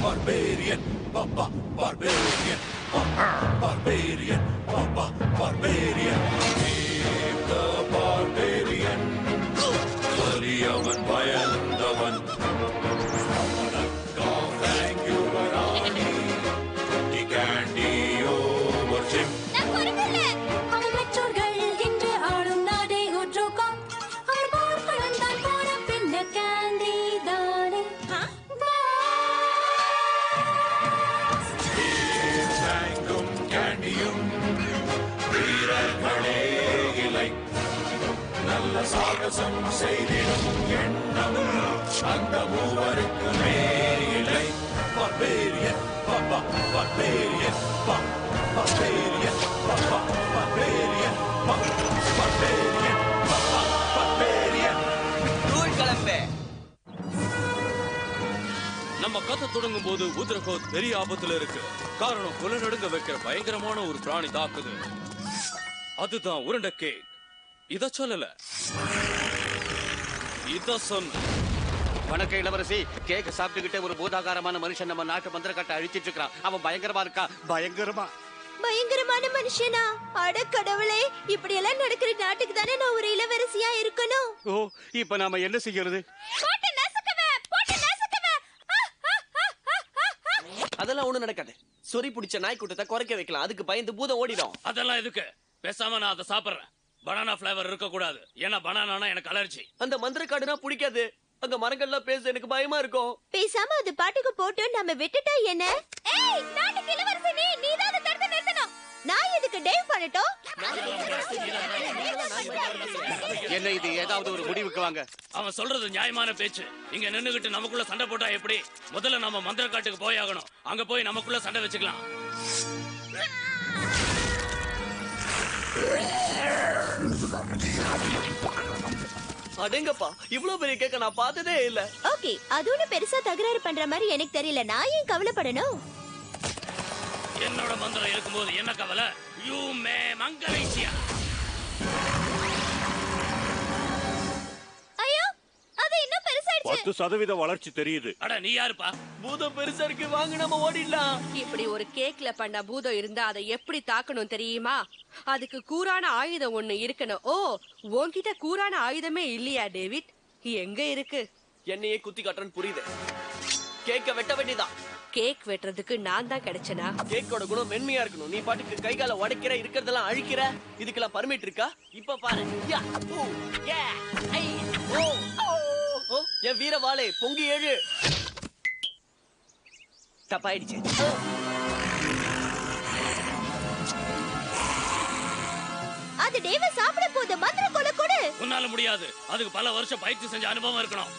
barbarian, Papa, barbarian, barbarian, Papa, barbarian. Save the barbarian. Valiyavan பயந்தவன். Thank you, Varani. He can't overship. சாகசம் செய்திடும் எண்ணம் அந்த மூவருக்கு மேலே பர்பேரியன் பாப்பா பர்பேரியன் பர்பேரியன் பாப்பா பர்பேரியன் பர்பேரியன் பாப்பா பர்பேரியன் தூள் கிளம்பே. நம்ம கதை தொடங்கும் போது உத்ரகோத் பெரிய ஆபத்துல இருக்கு. காரணம் குல நடுங்க வைக்கிற பயங்கரமான ஒரு பிராணி தாக்குது. அதுதான் உருண்டை கேக். இத சொல்லல, இத சொன்ன. வணக்கம் இளவரசி. கேக் சாப்பிட்டுக்கிட்டே ஒரு பூதாகாரமான மனுஷன் நம்ம நாட்டு மந்திரக்காட்டை அழிச்சிட்டு இருக்கான். அவன் பயங்கரமா இருக்கா. பயங்கரமான மனுஷனா? அட கடவுளே, இப்படி எல்லாம் நடக்கிற நாட்டுக்கு தானே நான் ஒரு இளவரசியா இருக்கணும். ஓ, இப்ப நாம என்ன செய்யறது? அதெல்லாம் ஒண்ணு நடக்காது. சொறி பிடிச்ச நாய் கூட்டத்தை குறைக்க வைக்கலாம். அதுக்கு பயந்து பூதம் ஓடிடும். அதெல்லாம் எதுக்கு? பேசாம நான் அதை சாப்பிடுறேன். பனானா ஃபிளேவர் இருக்க கூடாது. ஏன்னா பனானானா எனக்கு அலர்ஜி. அந்த மந்திரக்காடுனா பிடிக்காது. அங்க மரங்கள்லாம் பேச எனக்கு பயமா இருக்கும். பேசாம அது பாட்டுக்கு போட்டு நம்ம விட்டுட்டா என்ன? ஏய், நாட்டுக்கு இளவரசி நீ தான் அதை தடுத்து நிறுத்தணும். நான் எதுக்கு டேவ் பண்ணட்டும்? என்ன இது? ஏதாவது ஒரு முடிவுக்கு வாங்க. அவன் சொல்றது நியாயமான பேச்சு. இங்க நின்னுகிட்டு நமக்குள்ள சண்டை போட்டா எப்படி? முதல்ல நம்ம மந்திரக்காட்டுக்கு போய் ஆகணும். அங்க போய் நமக்குள்ள சண்டை வச்சுக்கலாம். அடேங்கப்பா, இவ்வளவு பெரிய கேக்க நான் பார்த்ததே இல்ல. ஓகே, அது ஒண்ணு பெருசா தகராறு பண்ற மாதிரி எனக்கு தெரியல. நான் ஏன் கவலைப்படணும்? என்னோட மந்திரம் இருக்கும்போது என்ன கவலை? யூ மே மங்கலேஷியா. ஐயோ, அது இன்னும் பெருசாயிடுச்சு. 10% வளர்ச்சி தெரியுது. அட நீ யாருப்பா? பூதம் பெருசா இருக்கு, வாங்க நம்ம ஓடிடலாம். இப்படி ஒரு கேக்ல பண்ண பூதம் இருந்தா அதை எப்படி தாக்கணும் தெரியுமா? அதுக்கு கூரான ஆயுதம் ஒண்ணு இருக்கணும். ஓ, உன்கிட்ட கூரான ஆயுதமே இல்லையா டேவிட்? எங்க இருக்கு? என்னையே குத்தி காட்டுறன்னு புரியுது. கேக்க வெட்ட வேண்டியதான். கேக் வெட்டுறதுக்கு நான் தான் கிடைச்சனா? கேக்கோட குணம் மென்மையா இருக்கணும். நீ பாட்டுக்கு கை கால உடைக்கிற, இருக்கிறதெல்லாம் அழிக்கிற. இதுக்கெல்லாம் பர்மிட் இருக்கா? இப்ப பாரு. யா, ஓ, யா, ஐ, ஓ, ஓ, என் வீர வாளே பொங்கி எழு. தப்பாயிடுச்சு. அது டேவ சாப்பிட போகுது. மந்திர கொலை கொடு. உன்னால முடியாது. அதுக்கு பல வருஷம் பயிற்சி செஞ்ச அனுபவம் இருக்கணும்.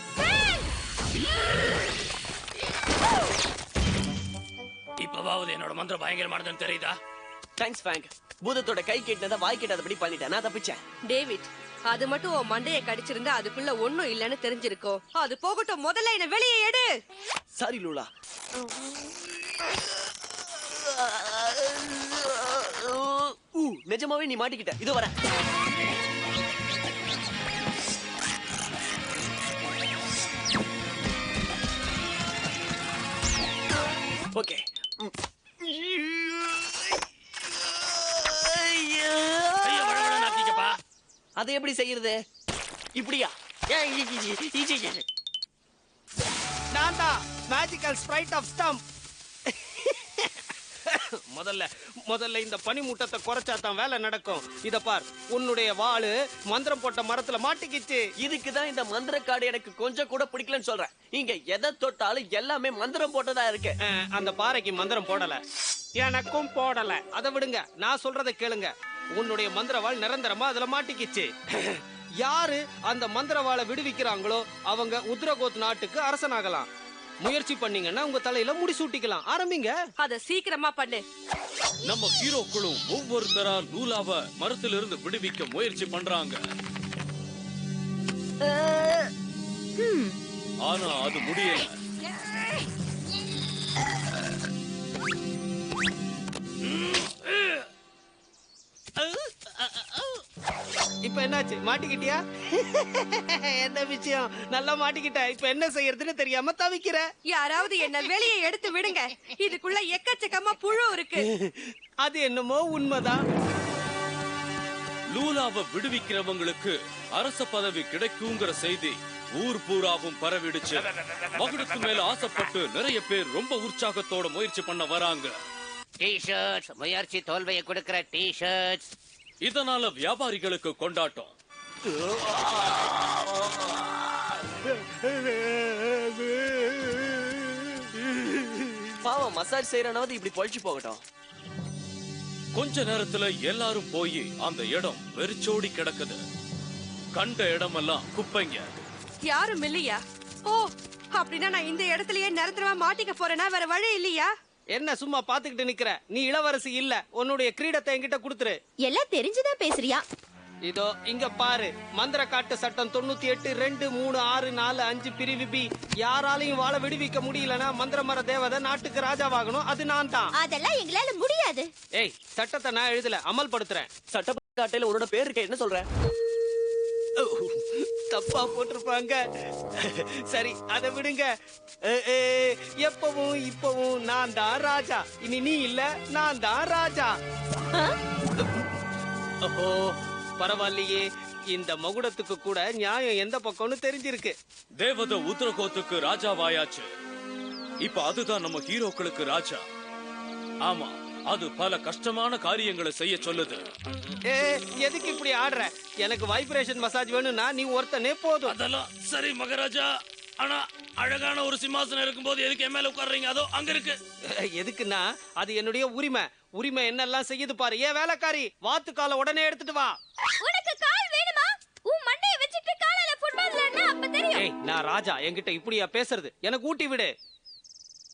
இப்பவாவது என்னோட மந்திரம் பயங்கரமானதுன்னு தெரியுதா? Thanks Frank. பூதத்தோட கை கேட்டத வாய் கேட்டதபடி பண்ணிட்டேன். நான் தப்பிச்சேன். டேவிட், அது மட்டும் உன் மண்டைய கடிச்சிருந்தா அதுக்குள்ள ஒண்ணும் இல்லன்னு தெரிஞ்சிருக்கும். அது போகட்டும், முதல்ல என்ன வெளியே எடு. Sorry Lula. நிஜமாவே நீ மாட்டிக்கிட்ட. இது வர. ஓகே. அதை எப்படி செய்யறது? இப்படியா? நான் தான் மேஜிக்கல் ஸ்பிரைட் ஆஃப் ஸ்டம்ப். முதல்ல இந்த பனிமூட்டத்தை குறைச்சா தான் வேலை நடக்கும். இத பார், உன்னுடைய வாளு மந்திரம் போட்ட மரத்துல மாட்டிக்கிச்சு. இதுக்குதான் இந்த மந்திரக்காடு எனக்கு கொஞ்சம் கூட பிடிக்கலன்னு சொல்றேன். இங்க எதை தொட்டாலும் எல்லாமே மந்திரம் போட்டதா இருக்கு. அந்த பாறைக்கு மந்திரம் போடல, எனக்கும் போடல. அதை விடுங்க, நான் சொல்றதை கேளுங்க. உன்னுடைய மந்திரவாள் நிரந்தரமா அதுல மாட்டிக்கிச்சு. யாரு அந்த மந்திரவாளை விடுவிக்கிறாங்களோ அவங்க உத்ரகோத் நாட்டுக்கு அரசனாகலாம். முயற்சி பண்ணீங்கன்னா உங்க தலையில முடி சூட்டிக்கலாம். ஆரம்பிங்க. அத சீக்கிரமா பண்ணு. நம்ம ஹீரோக்களும் ஒவ்வொருத்தரா லூலாவை மரத்திலிருந்து விடுவிக்க முயற்சி பண்றாங்க. ஆனா அது முடியல. இப்ப இப்ப என்னாச்சு, மாட்டிக்கிட்டியா? என்ன விஷயம்? நல்லா மாட்டிக்கிட்ட. இப்ப என்ன செய்யறதுன்னு தெரியாம தவிக்கிற. யாராவது என்ன வெளியே எடுத்து விடுங்க. இதுக்குள்ள எக்கச்சக்கமா புழு இருக்கு. அது என்னமோ உண்மைதான். லூலாவை விடுவிக்கிறவங்களுக்கு அரச பதவி கிடைக்குங்கிற செய்தி ஊர் பூராவும் பரவிடுச்சு. மகுடத்து மேல ஆசைப்பட்டு நிறைய பேர் ரொம்ப உற்சாகத்தோட முயற்சி பண்ண வராங்க. டி-ஷர்ட்ஸ், முயற்சி தோல்வியை கொடுக்கிற டி-ஷர்ட்ஸ். இதனால வியாபாரிகளுக்கு கொண்டாட்டம். பாவம், மசாஜ் செய்யறனாவது இப்படி பொழிச்சு போகட்டும். கொஞ்ச நேரத்துல எல்லாரும் போய் அந்த இடம் வெறிச்சோடி கிடக்குது. கண்ட இடமெல்லாம் குப்பைங்க. யாரும் இல்லையா? ஓ, அப்படின்னா நான் இந்த இடத்துலயே நிரந்தரமா மாட்டிக்க போறேனா? வேற வழி இல்லையா? என்ன சும்மா பாத்துக்கிட்டு நிக்கிற? நீ இளவரசி இல்ல. உன்னுடைய கிரீடத்தை என்கிட்ட கொடுத்துரு. எல்லாம் தெரிஞ்சுதான் பேசுறியா? இதோ இங்க பாரு, மந்திர காட்டு சட்டம் 98 2 3 6 4 5 பிரிவு பி. யாராலையும் வாழ விடுவிக்க முடியலனா மந்திரமர தேவதை நாட்டுக்கு ராஜாவாகணும். அது நான் தான். அதெல்லாம் எங்களால முடியாது. ஏய், சட்டத்தை நான் எழுதல, அமல்படுத்துறேன். சட்டப்பட்டாட்டையில உன்னோட பேர் இருக்க, என்ன சொல்ற? தப்பா போட்டிருப்பாங்க. சரி, அதை விடுங்க. எப்பவும் இப்பவும் நான் தான் ராஜா. இனி நீ இல்ல, நான் தான் ராஜா. ஓஹோ, பரவாயில்லையே. இந்த மகுடத்துக்கு கூட நியாயம் எந்த பக்கம்னு தெரிஞ்சிருக்கு. தேவதை உத்தரகோத்துக்கு ராஜாவாயாச்சு. இப்ப அதுதான் நம்ம ஹீரோக்களுக்கு ராஜா. ஆமா, அது பல கஷ்டமான காரியங்களை செய்ய சொல்லுது. எதுக்கு இப்படி ஆடுற? எனக்கு வைப்ரேஷன் மசாஜ் வேணும்னா நீ ஒருத்தனே போதும். அதெல்லாம் சரி மகாராஜா. ஆனா அழகான ஒரு சிம்மாசனம் இருக்கும்போது எதுக்கு என் மேல உட்கார்றீங்க? அதோ அங்க இருக்கு. எதுக்குன்னா அது என்னுடைய உரிமை. உரிமை என்னெல்லாம் செய்யுது பாரு. ஏன் வேலைக்காரி, வாத்து காலை உடனே எடுத்துட்டு வா. உனக்கு கால் வேணுமா? உன் மண்டைய வச்சிட்டு காலால ஃபுட்பால் விளையாடுனா அப்ப தெரியும். ஏய், நான் ராஜா, என்கிட்ட இப்படியா பேசுறது? எனக்கு ஊட்டி விடு.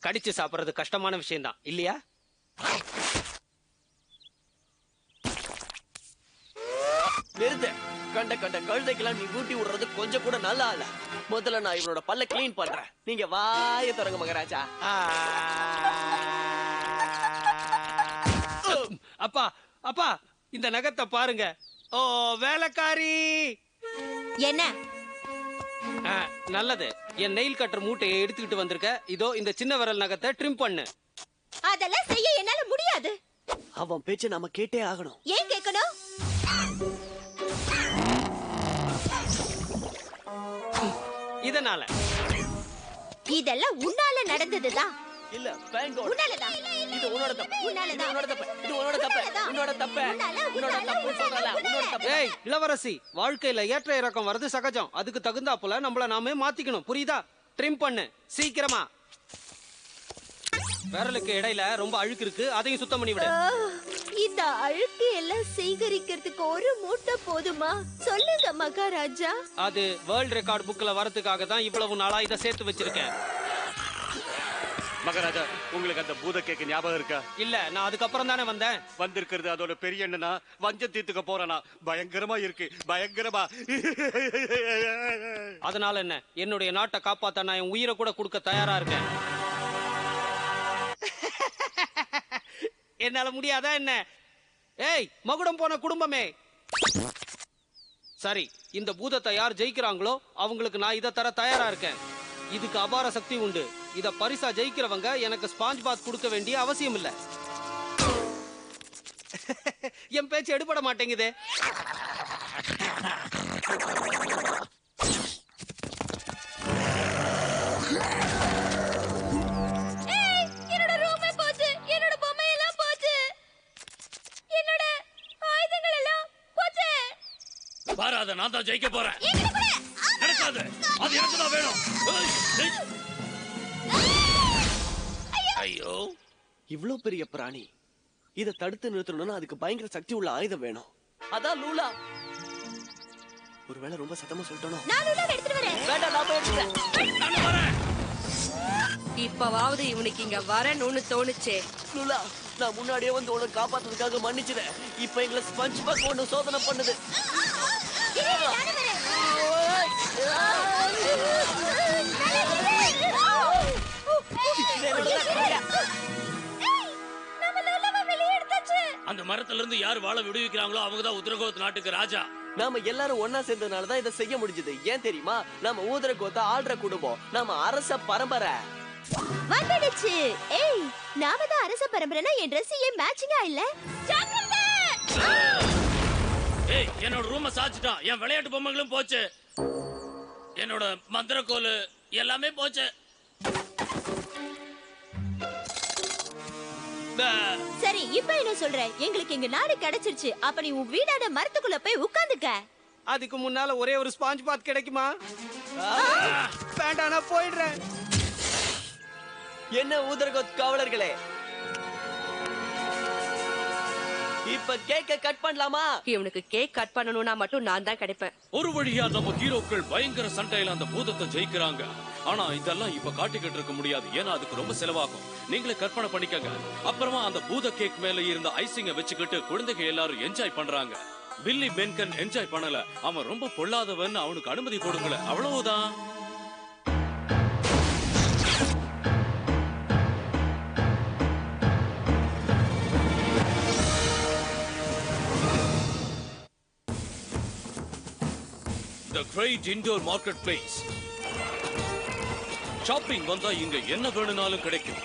கடிச்சு சாப்பிடுறது கஷ்டமான விஷயம் தான் இல்லையா? நிறுத்து. கண்ட கழுதைக்கெல்லாம் நீ ஊட்டி விடுறது கொஞ்சம் கூட நல்லா இல்ல. முதல்ல நான் இவனோட பல்ல கிளீன் பண்றேன். நீங்க வாய தொடங்க மகாராஜா. அப்பா அப்பா, இந்த நகத்தை பாருங்க. ஓ வேலைக்காரி. என்ன? நல்லது. என் நெயில் கட்டர் மூட்டையை எடுத்துக்கிட்டு வந்திருக்க. இதோ இந்த சின்ன விரல் நகத்தை ட்ரிம் பண்ணு. அதெல்லாம் செய்ய என்னால முடியாது. அவன் பேச்ச நாம கேட்டே ஆகணும். ஏன் கேட்கணும்? இதனால இதெல்லாம் உன்னால நடந்ததுதான். இல்ல, thank God. உன்னாலதான். இது உன்னோட தப்பு. உன்னாலதான். இது உன்னோட தப்பு. இது உன்னோட தப்பு. உன்னோட தப்பு. உன்னோட தப்பு சொல்லல. உன்னோட தப்பு. ஏய் இளவரசி, வாழ்க்கையில ஏற்ற இறக்கம் வர்றது சகஜம். அதுக்கு தகுந்தாப்புல நம்மள நாமே மாத்திக்கணும். புரியுதா? ட்ரிம் பண்ணு சீக்கிரமா. விரலுக்கு இடையில ரொம்ப அழுக்கு இருக்கு, அதையும் சுத்தம் பண்ணி விடு. இந்த அழுக்கு எல்லாம் சேகரிக்கிறதுக்கு ஒரு மூட்டை போதுமா? சொல்லுங்க மகாராஜா. அது வேர்ல்ட் ரெக்கார்ட் புக்ல வரதுக்காக தான் இவ்வளவு நாளா இதை சேர்த்து வச்சிருக்கேன். மகாராஜா, உங்களுக்கு அந்த பூத கேக்கு ஞாபகம் இருக்கா? இல்ல, நான் அதுக்கப்புறம் தானே வந்தேன். வந்திருக்கிறது அதோட பெரிய என்னன்னா வஞ்சம் தீர்த்துக்க போறனா. பயங்கரமா இருக்கு, பயங்கரமா. அதனால என்ன? என்னுடைய நாட்டை காப்பாத்த நான் என் உயிரை கூட கொடுக்க தயாரா இருக்கேன். என்னால முடியாதா என்ன? ஏய் மகுடம் போன குடும்பமே, சரி, இந்த பூதத்தை யார் ஜெயிக்கிறாங்களோ அவங்களுக்கு நான் இதை தர தயாரா இருக்கேன். இதுக்கு அபார சக்தி உண்டு. இத பரிசா ஜெயிக்கிறவங்க எனக்கு ஸ்பாஞ்ச் பாத் கொடுக்க வேண்டிய அவசியம் இல்ல. என் பேச்சு எடுபட மாட்டேங்குதே. என்னோட ரூமே போச்சு, என்னோட பொம்மை எல்லாம் போச்சு, என்னோட ஆயுதங்கள் எல்லாம் போச்சு. பாரு, அதை நான் தான் ஜெயிக்க போறேன். நடக்காது, அது எனக்கு தான் வேணும். ஐயோ, இவ்ளோ பெரிய பிராணி, இத தடுத்து நிறுத்தணும்னா அதுக்கு பயங்கர சக்தி உள்ள ஆயுதம் வேணும். அதான் லூலா. ஒருவேளை ரொம்ப சத்தமா சொல்லிட்டோம். நான் உள்ள எடுத்துட்டு வரேன். வேண்டாம், நான் போய் எடுத்துறேன். இப்பவாவது இவனுக்கு இங்க வரணும்னு தோணுச்சே. லூலா, நான் முன்னாடியே வந்து உன்னை காப்பாத்துறதுக்காக மன்னிச்சிட்டேன். இப்ப எங்களை ஸ்பஞ்ச் பாக் ஒண்ணு சோதனை பண்ணுது. அந்த மரத்துல இருந்து யார் வாழ விடுவிக்கிறாங்களோ அவங்க தான் உத்தரகோத் நாட்டுக்கு ராஜா. நாம எல்லாரும் ஒன்னா சேர்ந்ததுனால தான் இதை செய்ய முடிஞ்சது. ஏன் தெரியுமா? நாம ஊதர கோத்த ஆள்ற குடும்பம், நாம அரச பரம்பரை. வந்துடுச்சு. ஏய், நாம தான் அரச பரம்பரைனா என் Dress ஏன் மேட்சிங்கா இல்ல? ஏய், என்னோட ரூம சாச்சிட்டான். என் விளையாட்டு பொம்மைகளும் போச்சு. என்னோட மந்திரக்கோலு எல்லாமே போச்சு. சரி, இப்போ என்ன சொல்ற? எங்களுக்கு எங்க நாடு கிடைச்சிருச்சு. அப்ப நீ உன் வீடான மரத்துக்குள்ள போய் உட்கார்ந்துக்க. அதுக்கு முன்னால ஒரே ஒரு ஸ்பாஞ்ச் பாத் கிடைக்குமா? வேண்டாம், நான் போயிடுறேன். என்ன ஊதரகோத் காவலர்களே, இப்ப கேக்க கட் பண்ணலாமா? இவனுக்கு கேக் கட் பண்ணணும்னா மட்டும் நான் தான் கிடைப்பேன். ஒரு வழியா நம்ம ஹீரோக்கள் பயங்கர சண்டையில அந்த பூதத்தை ஜெயிக்கிறாங்க. ஆனா இதெல்லாம் இப்ப காட்டிக்கிட்டு இருக்க முடியாது, ஏன்னா அதுக்கு ரொம்ப செலவாகும். நீங்களே கற்பனை பண்ணிக்கங்க. அப்புறமா அந்த பூத கேக் மேல இருந்த ஐசிங்க வச்சுக்கிட்டு குழந்தைங்க எல்லாரும் என்ஜாய் பண்றாங்க. பில்லி பென்கன் என்ஜாய் பண்ணல. அவன் ரொம்ப பொல்லாதவன், அவனுக்கு அனுமதி கொடுக்கல, அவ்வளவுதான். The Great Indoor Marketplace. Shopping வந்தா இங்க என்ன வேணும்னாலும் கிடைக்கும்.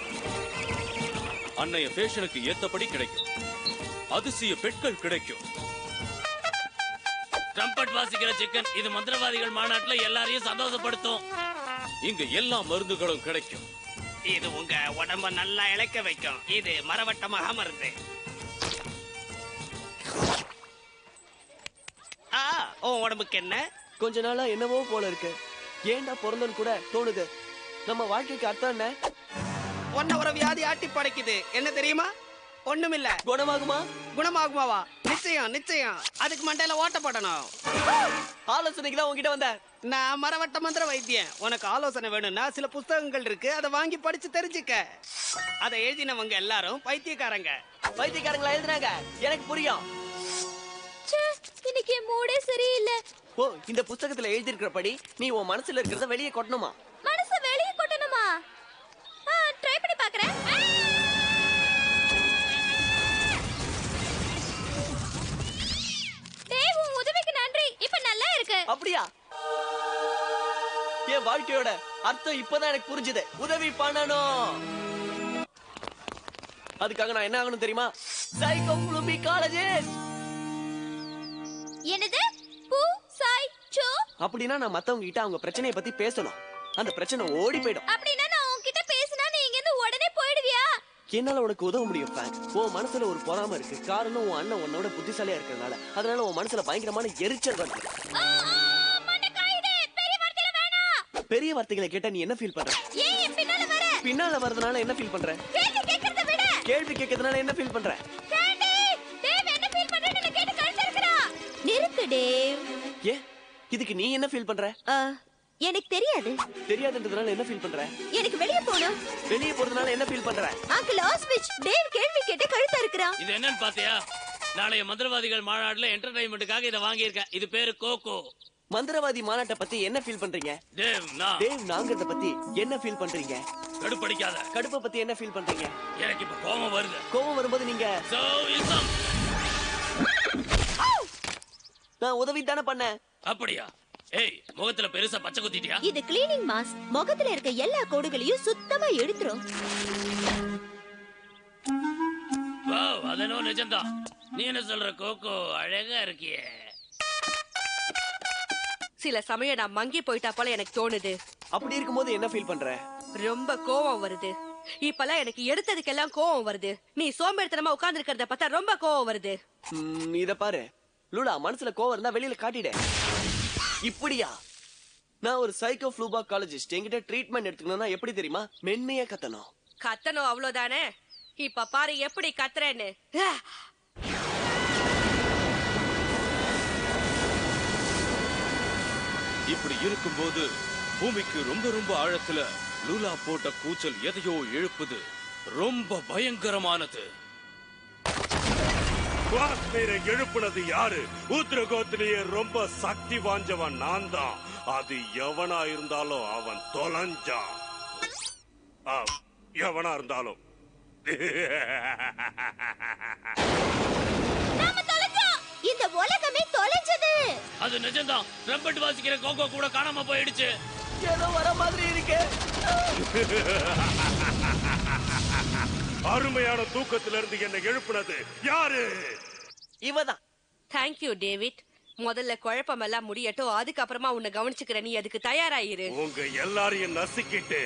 அன்னைய ஃபேஷனுக்கு ஏத்தபடி கிடைக்கும். அதிசய பெட்கள் கிடைக்கும். ட்ரம்பட் வாசிக்கிற சிக்கன், இது மந்திரவாதிகள் மாநாட்டுல எல்லாரையும் சந்தோஷப்படுத்தும். இங்க எல்லா மருந்துகளும் கிடைக்கும். இது உங்க உடம்ப நல்லா இளைக்க வைக்கும். இது மரவட்டமாக மருந்து. உன் உடம்புக்கு என்ன? கொஞ்ச நாளா என்னவோ போல இருக்கு. ஏன்டா பிறந்தன்னு கூட தோணுது. நம்ம வாழ்க்கைக்கு அர்த்தம் என்ன? ஒன்ன ஒரு வியாதி ஆட்டி படைக்குது. என்ன தெரியுமா? ஒண்ணுமில்ல. குணமாகுமா? குணமாகுமாவா? நிச்சயம் நிச்சயம். அதுக்கு மண்டையில ஓட்ட போடணும். ஆலோசனைக்கு தான் உங்ககிட்ட வந்தேன். நான் மரவட்ட மந்திர வைத்தியன். உனக்கு ஆலோசனை வேணும்னா சில புஸ்தகங்கள் இருக்கு, அதை வாங்கி படிச்சு தெரிஞ்சுக்க. அதை எழுதினவங்க எல்லாரும் பைத்தியக்காரங்க. பைத்தியக்காரங்களா எழுதுனாங்க? எனக்கு புரியும். இன்னைக்கு மூடே சரியில்லை. ஓ, இந்த புத்தகத்துல எழுதி இருக்கிறபடி நீ உன் மனசுல இருக்கிறத வெளியே கொட்டணுமா? மனச வெளியே கொட்டணுமா? ட்ரை பண்ணி பார்க்கறேன். டேய், உன் உதவிக்கு நன்றி. இப்ப நல்லா இருக்கு. அப்படியா? என் வாழ்க்கையோட அர்த்தம் இப்பதான் எனக்கு புரிஞ்சுது. உதவி பண்ணணும். அதுக்காக நான் என்ன ஆகணும் தெரியுமா? சைக்கோ புளுபி காலேஜஸ். என்னது? பூ சாய் சோ? அப்படினா நான் மத்தவங்க கிட்ட அவங்க பிரச்சனையை பத்தி பேசணும். அந்த பிரச்சனை ஓடி போய்டும். அப்படினா நான் உன்கிட்ட பேசினா நீ இங்க இருந்து உடனே போய்டுவியா? என்னால உனக்கு உதவ முடியும் ஃபேன். உன் மனசுல ஒரு பொறாமை இருக்கு. காரணம் உன் அண்ணன் உன்னோட புத்திசாலியா இருக்கறனால. அதனால உன் மனசுல பயங்கரமான எரிச்சல் வருது. மண்டகாயிடே, பெரிய வார்த்தைல வேணாம். பெரிய வார்த்தைகளை கேட்டா நீ என்ன ஃபீல் பண்ற? ஏன் பின்னால வர? பின்னால வரதுனால என்ன ஃபீல் பண்ற? கேள்வி கேக்குறத விட. கேள்வி கேக்குறதுனால என்ன ஃபீல் பண்ற? டேவ் என்ன ஃபீல் பண்றேன்னு கேட்டு கழுத்தறுக்கறா. நிறுத்து டேவ். ஏ, இதுக்கு நீ என்ன ஃபீல் பண்ற? எனக்கு தெரியாது. தெரியாதுன்றதுனால என்ன ஃபீல் பண்ற? எனக்கு வெளிய போணும். வெளிய போறதுனால என்ன ஃபீல் பண்ற? அங்கிள் ஆஸ்விச், டேவ் கேள்வி கேட்டு கழுத்தறுக்கறா. இது என்னன்னு பாத்தியா? நாளைய மந்திரவாதிகள் மாநாட்டுல என்டர்டைன்மெண்ட்டுக்காக இதை வாங்கியிருக்கேன். இது பேரு கோகோ. மந்திரவாதி மாநாட்டை பத்தி என்ன ஃபீல் பண்றீங்க? தேவ் நாங்கறத பத்தி என்ன ஃபீல் பண்றீங்க? கடுப்படிக்காத. கடுப்பை பத்தி என்ன ஃபீல் பண்றீங்க? எனக்கு இப்ப கோபம் வருது. கோபம் வரும்போது நீங்க நான் உதவி தானே பண்ணேன். அப்படியா? ஏய், முகத்துல பெருசா பச்சை குத்திட்டியா? இது கிளீனிங் மாஸ்க். முகத்துல இருக்க எல்லா கோடுகளையும் சுத்தமா எடுத்துரும். வாவ், அதனோ நிஜம்தான். நீ என்ன சொல்ற கோகோ? அழகா இருக்கியே. சில சமயம் நான் மங்கி போயிட்டா போல எனக்கு தோணுது. அப்படி இருக்கும்போது என்ன ஃபீல் பண்ற? ரொம்ப கோவம் வருது. இப்பெல்லாம் எனக்கு எடுத்ததுக்கெல்லாம் கோவம் வருது. நீ சோம்பேறித்தனமா உட்கார்ந்து இருக்கிறத பார்த்தா ரொம்ப கோவம் வருது. இத பாரு லூலா, மனசுல கோவம் இருந்தா வெளியில காட்டிடு. இப்படியா? நான் ஒரு சைக்கோ ஃப்ளூபா காலேஜிஸ்ட். என்கிட்ட ட்ரீட்மெண்ட் எடுத்துக்கணும்னா எப்படி தெரியுமா? மென்மையா கத்தணும். கத்தணும், அவ்வளவுதானே? இப்ப பாரு எப்படி கத்துறேன்னு. இப்படி இருக்கும்போது பூமிக்கு ரொம்ப ரொம்ப ஆழத்துல லூலா போட்ட கூச்சல் எதையோ எழுப்புது. ரொம்ப பயங்கரமானது. காஷ்மீரை எழுப்புனது யாரு? உத்தரகோத்திலேயே ரொம்ப சக்தி வாஞ்சவன் நான் தான். அது எவனா இருந்தாலும் அவன் தொலைஞ்சான். எவனா இருந்தாலும். நாம தொலைஞ்சோம். இந்த உலகமே தொலைஞ்சது. அது நிஜம்தான். ட்ரம்பட் வாசிக்கிற கோகோ கூட காணாம போயிடுச்சு. ஏதோ வர மாதிரி இருக்கு. அருமையான தூக்கத்திலிருந்து என்னை எழுப்புனது யாரு? இவதான். Thank you David. முதல்ல குழப்பமெல்லாம் முடியட்டும், அதுக்கப்புறமா உன்னை கவனிச்சுக்கிற. நீ அதுக்கு தயாராயிரு. உங்க எல்லாரையும் நசுக்கிட்டு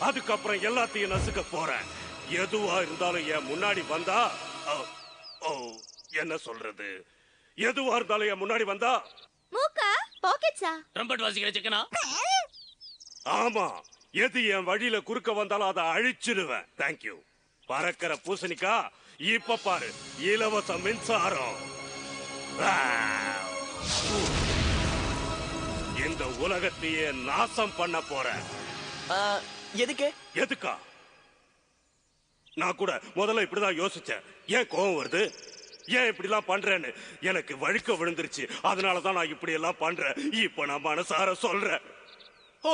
அதுக்கப்புறம் எல்லாத்தையும் நசுக்க போறேன். எதுவா இருந்தாலும் என் முன்னாடி வந்தா என்ன சொல்றது, எதுவா இருந்தாலும் என் முன்னாடி வந்தா மூக்கா பாக்கெட்ஸா? ட்ரம்பட் வாசிக்கிற சிக்கனா? ஆமா, எது என் வழியில குறுக்க வந்தாலும் அதை அழிச்சிருவேன். தேங்க்யூ. பறக்கிற பூசணிக்கா, இப்ப பாரு இலவச மின்சாரம். இந்த உலகத்தையே நாசம் பண்ண போறேன். எதுக்கு? எதுக்கா? நான் கூட முதல்ல இப்படிதான் யோசிச்சேன். ஏன் கோவம் வருது, ஏன் இப்படி எல்லாம் பண்றேன்னு எனக்கு வழுக்க விழுந்துருச்சு. அதனாலதான் நான் இப்படி எல்லாம் பண்றேன். இப்ப நான் மனசார சொல்றேன். ஓ,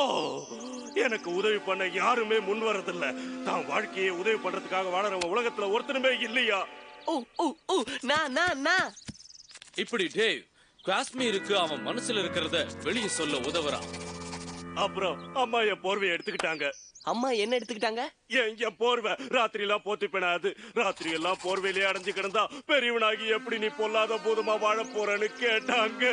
எனக்கு உதவி பண்ண யாருமே முன் வரதில்ல. தான் வாழ்க்கையை உதவி பண்றதுக்காக வாழறவங்க உலகத்துல ஒருத்தனுமே இல்லையா? ஓ ஓ ஓ, நான் இப்படி டேவ் காஷ்மீருக்கு அவன் மனசுல இருக்கிறத வெளியே சொல்ல உதவுறான். அப்புறம் அம்மா என் போர்வையை எடுத்துக்கிட்டாங்க. அம்மா என்ன எடுத்துக்கிட்டாங்க? என் போர்வை ராத்திரி எல்லாம் போத்திப்பேனா? அது ராத்திரி எல்லாம் போர்வையிலே அடைஞ்சு கிடந்தா பெரியவனாகி எப்படி நீ பொல்லாத பூதமா வாழ போறன்னு கேட்டாங்க.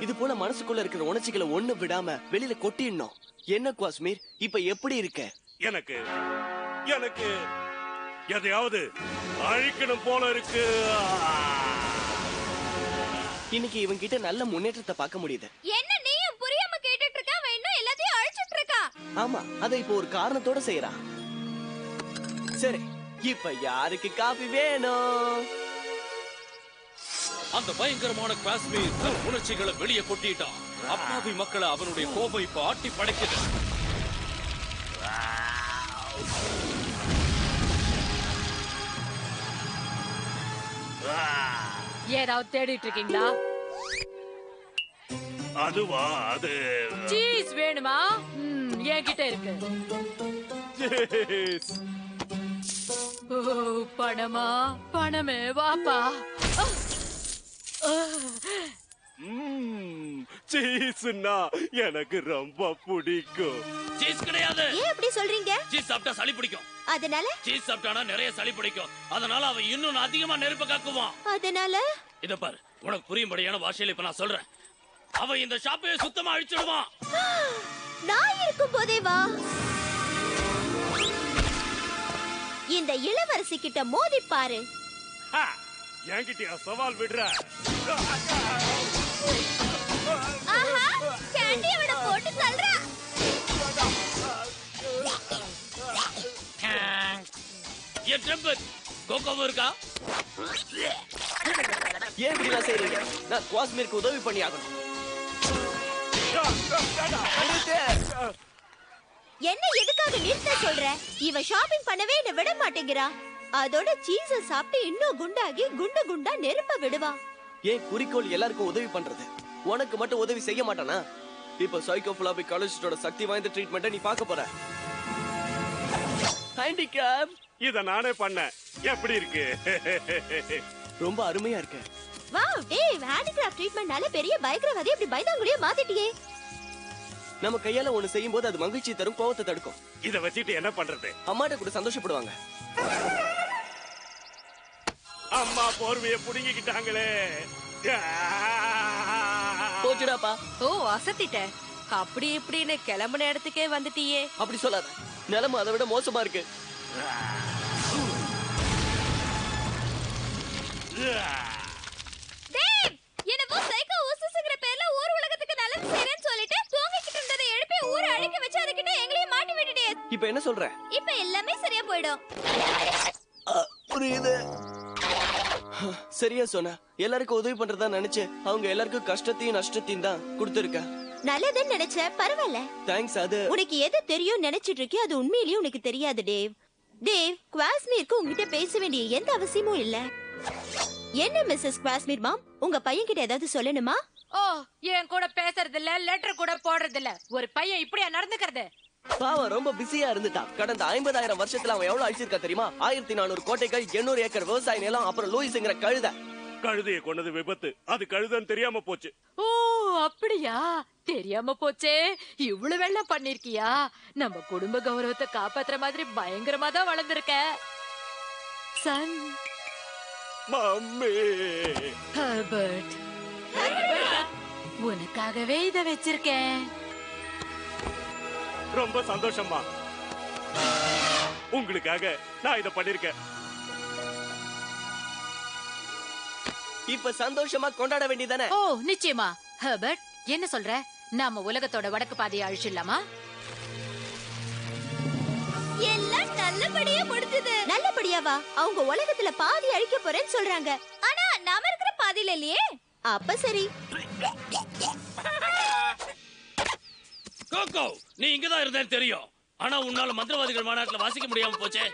இது போல மனசுக்குள்ள இருக்கிற உணர்ச்சிகளை ஒண்ணு விடாம வெளியில கொட்டிடணும். என்ன காஷ்மீர், இப்ப எப்படி இருக்க? எனக்கு எனக்கு எதையாவது அழிக்கணும் போல இருக்கு. இன்னைக்கு இவன் கிட்ட நல்ல முன்னேற்றத்தை பார்க்க முடியுது. என்ன நீயும் புரியாம கேட்டுட்டு இருக்க? அவன் இன்னும் எல்லாத்தையும் அழிச்சிட்டு இருக்கா. ஆமா, அதை இப்போ ஒரு காரணத்தோட செய்யறான். சரி, இப்ப யாருக்கு காபி வேணும்? அந்த பயங்கரமான காஷ்மீர் தன் உணர்ச்சிகளை வெளியே கொட்டிட்டான். அப்பாவி மக்களை அவனுடைய கோபம் இப்ப ஆட்டி படைக்குது. ஏதாவது தேடிட்டு இருக்கீங்களா? அதுவா? அது சீஸ் வேணுமா? என்கிட்ட இருக்கு. ஓ, பணமா? பணமே வாப்பா. சீஸ்னா எனக்கு ரொம்ப பிடிக்கும். சீஸ் கிடையாது. ஏன் அப்படி சொல்றீங்க? சீஸ் சாப்பிட்டா சளி பிடிக்கும். அதனால? சீஸ் சாப்பிட்டானா நிறைய சளி பிடிக்கும். அதனால அவன் இன்னும் அதிகமா நெருப்பு காக்குவான். அதனால? இத பாரு, உனக்கு புரியும்படியான பாஷையில இப்ப நான் சொல்றேன். அவன் இந்த ஷாப்பையே சுத்தமா அழிச்சிடுவான். நான் இருக்கும் போதே வா. இந்த இளவரசி கிட்ட மோதி பாரு. என்கிட்ட சவால் விடுற? ஆஹா, கேண்டி அவன போட்டு தள்ளுறா. ஏன் ட்ரம்பட் கோகோவும் இருக்கா? ஏன் இப்படி எல்லாம் செய்றீங்க? நான் காஷ்மீருக்கு உதவி பண்ணி ஆகணும். என்ன எதுக்காக நிறுத்த சொல்ற? இவ ஷாப்பிங் பண்ணவே என்ன விட மாட்டேங்கிறா. அதோட சீஸ சாப்பிட்டு இன்னும் குண்டாகி குண்டு குண்டா நெருப்ப விடுவா. ஏன் குறிக்கோள் எல்லாருக்கும் உதவி பண்றது, உனக்கு மட்டும் உதவி செய்ய மாட்டானா? இப்ப சைக்கோஃபிலாபிக் காலேஜோட சக்தி வாய்ந்த ட்ரீட்மெண்ட்டை நீ பார்க்க போற. ஹேண்டிகேப். இத நானே பண்ணேன். எப்படி இருக்கு? ரொம்ப அருமையா இருக்கு. வாவ், டேவ், ஹேண்டிகிராஃப்ட் ட்ரீட்மெண்ட்னால பெரிய பயங்கரவாதி இப்படி பயந்தாங்குடியே மாத்திட்டியே. நம்ம கையால ஒண்ணு செய்யும் போது அது மகிழ்ச்சி தரும், கோவத்தை தடுக்கும். இத வச்சிட்டு என்ன பண்றது? அம்மாட்ட கூட சந்தோஷப்படுவாங்க. அம்மா போர்வைய புடுங்கிக்கிட்டாங்களே. போச்சுடாப்பா. ஓ, அசத்திட்ட. அப்படி இப்படின்னு கிளம்புன இடத்துக்கே வந்துட்டியே. அப்படி சொல்லாத, நிலைமை அதை விட மோசமா இருக்கு. டேவ், என்னவோ சைக்கோ ஊசுசுங்கற பேர்ல ஊர் உலகத்துக்கு நல்லது செய்றேன்னு சொல்லிட்டு தூங்கிக்கிட்டு இருந்ததை எழுப்பி ஊரை அழிக்க வச்சு அதுக்கிட்ட எங்களையும் மாட்டி விட்டுட்டே. இப்ப என்ன சொல்ற? இப்ப எல்லாமே சரியா போயிடும். புரியுது. சரியா சொன்ன. எல்லாருக்கும் உதவி பண்றதா நினைச்சு அவங்க எல்லாருக்கும் கஷ்டத்தையும் நஷ்டத்தையும் தான் கொடுத்திருக்க. நல்லதுன்னு நினைச்ச, பரவாயில்ல. தேங்க்ஸ். அது உனக்கு எது தெரியும் நினைச்சிட்டு இருக்கியோ அது உண்மையிலேயே உனக்கு தெரியாது டேவ். டேவ், காஷ்மீருக்கு உங்ககிட்ட பேச வேண்டிய எந்த அவசியமும் இல்ல. என்ன மிஸ்ஸஸ் காஷ்மீர் மாம், உங்க பையன் கிட்ட ஏதாவது சொல்லணுமா? ஓ, என் கூட பேசுறது இல்ல, லெட்டர் கூட போடுறது இல்ல. ஒரு பையன் இப்படியா நடந்துக்கிறது? பாவம் ரொம்ப பிஸியா இருந்துட்டான். கடந்த 50,000 வருஷத்துல அவன் எவ்வளவு அழிச்சிருக்கா தெரியுமா? 1400 கோட்டைகள், 800 ஏக்கர் விவசாய நிலம், அப்புறம் லூயிஸ்ங்கிற கழுத. கழுதையை கொண்டது விபத்து. அது கழுதைன்னு தெரியாம போச்சு. ஓ அப்படியா? தெரியாம போச்சே. இவ்வளவு வெள்ளம் பண்ணிருக்கியா? நம்ம குடும்ப கௌரவத்தை காப்பாத்துற மாதிரி பயங்கரமா தான் வளர்ந்திருக்க. சன் மம்மி, ஹெர்பர்ட், உனக்காகவே இத வச்சிருக்கேன். ரொம்ப சந்தோஷமா. உங்களுக்காக நான் இத பண்ணிருக்கேன். இப்ப சந்தோஷமா கொண்டாட வேண்டியதானே? ஓ நிச்சயமா. ஹெர்பர்ட், என்ன சொல்ற? நாம உலகத்தோட வடக்கு பாதையை அழிச்சிடலாமா? எல்லாம் நல்லபடியா முடிஞ்சது. நல்லபடியாவா? அவங்க உலகத்துல பாதி அழிக்க போறேன்னு சொல்றாங்க. ஆனா நாம இருக்கிற பாதியில இல்லையே. அப்ப சரி. கோகோ, நீ இங்கதான் இருந்தேன்னு தெரியும். ஆனா உன்னால மந்திரவாதிகள் மாநாட்டுல வாசிக்க முடியாம போச்சே.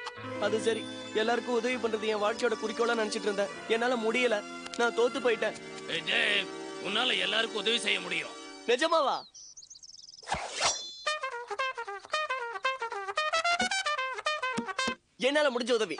அது சரி, எல்லாருக்கும் உதவி பண்றது என் வாழ்க்கையோட குறிக்கோளா நினைச்சிட்டு இருந்தேன். என்னால முடியல, நான் தோத்து போயிட்டேன். ஏய் டேவ், உன்னால எல்லாருக்கும் உதவி செய்ய முடியும். நிஜமாவா? என்னால முடிஞ்ச உதவி